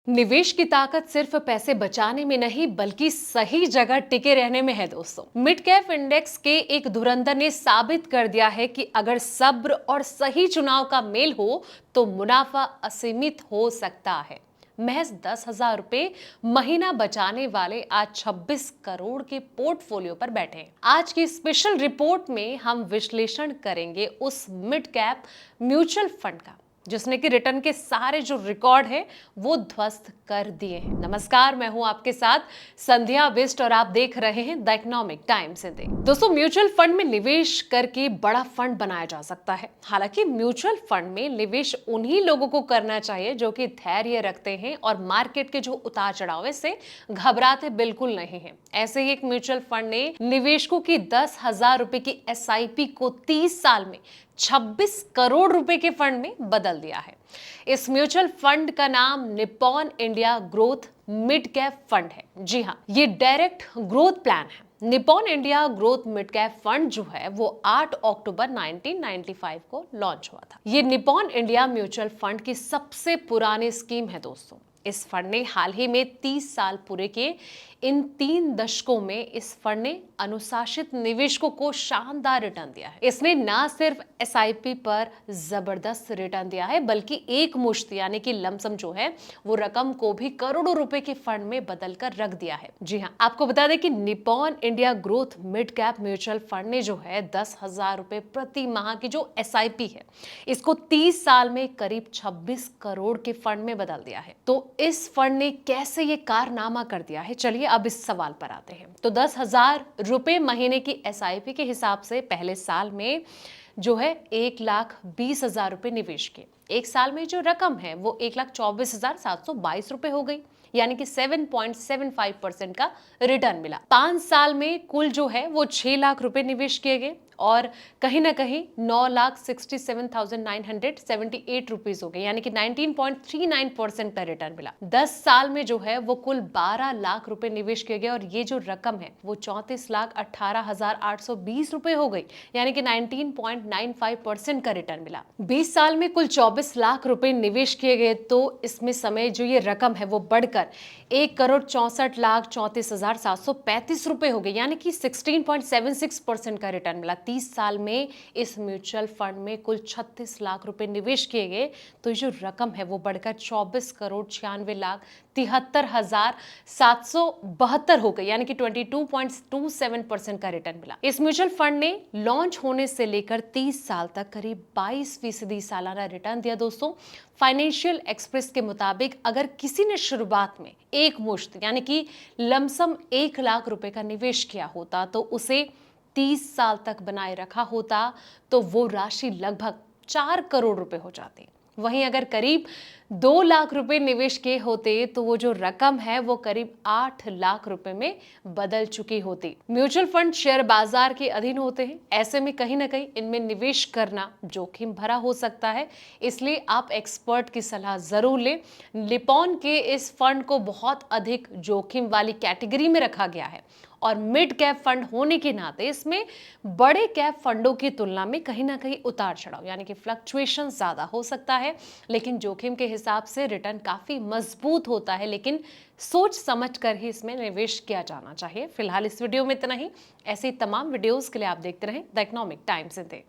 निवेश की ताकत सिर्फ पैसे बचाने में नहीं बल्कि सही जगह टिके रहने में है दोस्तों। मिड कैप इंडेक्स के एक धुरंधर ने साबित कर दिया है कि अगर सब्र और सही चुनाव का मेल हो तो मुनाफा असीमित हो सकता है। महज 10,000 रुपए महीना बचाने वाले आज 26 करोड़ के पोर्टफोलियो पर बैठे हैं। आज की स्पेशल रिपोर्ट में हम विश्लेषण करेंगे उस मिड कैप म्यूचुअल फंड का जिसने कि रिटर्न के सारे जो रिकॉर्ड है वो ध्वस्त कर दिए हैं। नमस्कार, मैं हूं आपके साथ संध्या बिष्ट और आप देख रहे हैं द इकोनॉमिक टाइम्स हिंदी। दोस्तों, म्यूचुअल फंड में निवेश करके बड़ा फंड बनाया जा सकता है। हालांकि म्यूचुअल फंड में निवेश उन्हीं लोगों को करना चाहिए जो कि धैर्य रखते हैं और मार्केट के जो उतार चढ़ाव से घबराते बिल्कुल नहीं है। ऐसे ही एक म्यूचुअल फंड ने निवेशकों की 10,000 रुपए की SIP को 30 साल में 26 करोड़ रुपए के फंड में बदल दिया है। इस म्यूचुअल फंड का नाम Nippon India growth mid cap fund है। जी हाँ, ये डायरेक्ट ग्रोथ प्लान है। Nippon India growth mid cap fund जो है वो 8 अक्टूबर 1995 को लॉन्च हुआ था। ये निप्पॉन इंडिया म्यूचुअल फंड की सबसे पुरानी स्कीम है दोस्तों। इस फंड ने हाल ही में 30 साल पूरे किए। इन 3 दशकों में इस फंड ने अनुशासित निवेशकों को शानदार रिटर्न दिया है। इसने न सिर्फ SIP पर जबरदस्त रिटर्न दिया है बल्कि एक मुश्त यानी कि लमसम जो है वो रकम को भी करोड़ों रुपए के फंड में बदल कर रख दिया है। जी हाँ, आपको बता दें कि Nippon India growth mid cap mutual fund ने जो है 10,000 रुपए प्रति माह की जो SIP है इसको 30 साल में करीब 26 करोड़ के फंड में बदल दिया है। तो इस फंड ने कैसे ये कारनामा कर दिया है, चलिए अब इस सवाल पर आते हैं। तो 10,000 रुपए महीने की SIP के हिसाब से पहले साल में जो है 1,20,000 रुपए निवेश के एक साल में जो रकम है वो 1,24,722 रुपए हो गई, यानी कि 7.75% का रिटर्न मिला। 5 साल में कुल जो है वो 6 लाख रुपए निवेश किए गए और कहीं ना कहीं 9,67,978 रुपीज हो गए, यानी कि 19.39% का रिटर्न मिला। 10 साल में जो है वो कुल 12 लाख रुपए निवेश किए गए और ये जो रकम है वो 34,18,820 रुपए हो गई, यानी कि 19.95% का रिटर्न मिला। 20 साल में कुल 24 लाख रुपए निवेश किए गए तो इसमें समय जो ये रकम है वो बढ़कर 1,64,34,735 रुपए हो गई, यानी कि 16.76% का रिटर्न मिला। 30 साल में इस म्यूचुअल फंड में कुल 36 लाख रुपए निवेश किए गए तो ये जो रकम है वो बढ़कर 24,96,73,772 हो गई, यानी कि 22.27% का रिटर्न मिला। इस म्यूचुअल फंड ने लॉन्च होने से लेकर 30 साल तक करीब 22% सालाना रिटर्न दिया दोस्तों। फाइनेंशियल एक्सप्रेस के मुताबिक अगर किसी ने शुरुआत में एक मुश्त यानी कि लमसम 1 लाख रुपए का निवेश किया होता तो उसे 30 साल तक बनाए रखा होता तो वो राशि लगभग 4 करोड़ रुपए हो जाती। वहीं अगर करीब 2 लाख रुपए निवेश किए होते तो वो जो रकम है वो करीब 8 लाख रुपए में बदल चुकी होती। म्यूचुअल फंड शेयर बाजार के अधीन होते हैं, ऐसे में कहीं ना कहीं इनमें निवेश करना जोखिम भरा हो सकता है, इसलिए आप एक्सपर्ट की सलाह जरूर लें। निप्पॉन के इस फंड को बहुत अधिक जोखिम वाली कैटेगरी में रखा गया है और मिड कैप फंड होने के नाते इसमें बड़े कैप फंडों की तुलना में कहीं ना कहीं उतार चढ़ाव यानी कि फ्लक्चुएशन ज्यादा हो सकता है, लेकिन जोखिम के हिसाब से रिटर्न काफी मजबूत होता है। लेकिन सोच समझ कर ही इसमें निवेश किया जाना चाहिए। फिलहाल इस वीडियो में इतना ही। ऐसे तमाम वीडियोस के लिए आप देखते रहें द इकोनॉमिक टाइम्स हिंदी।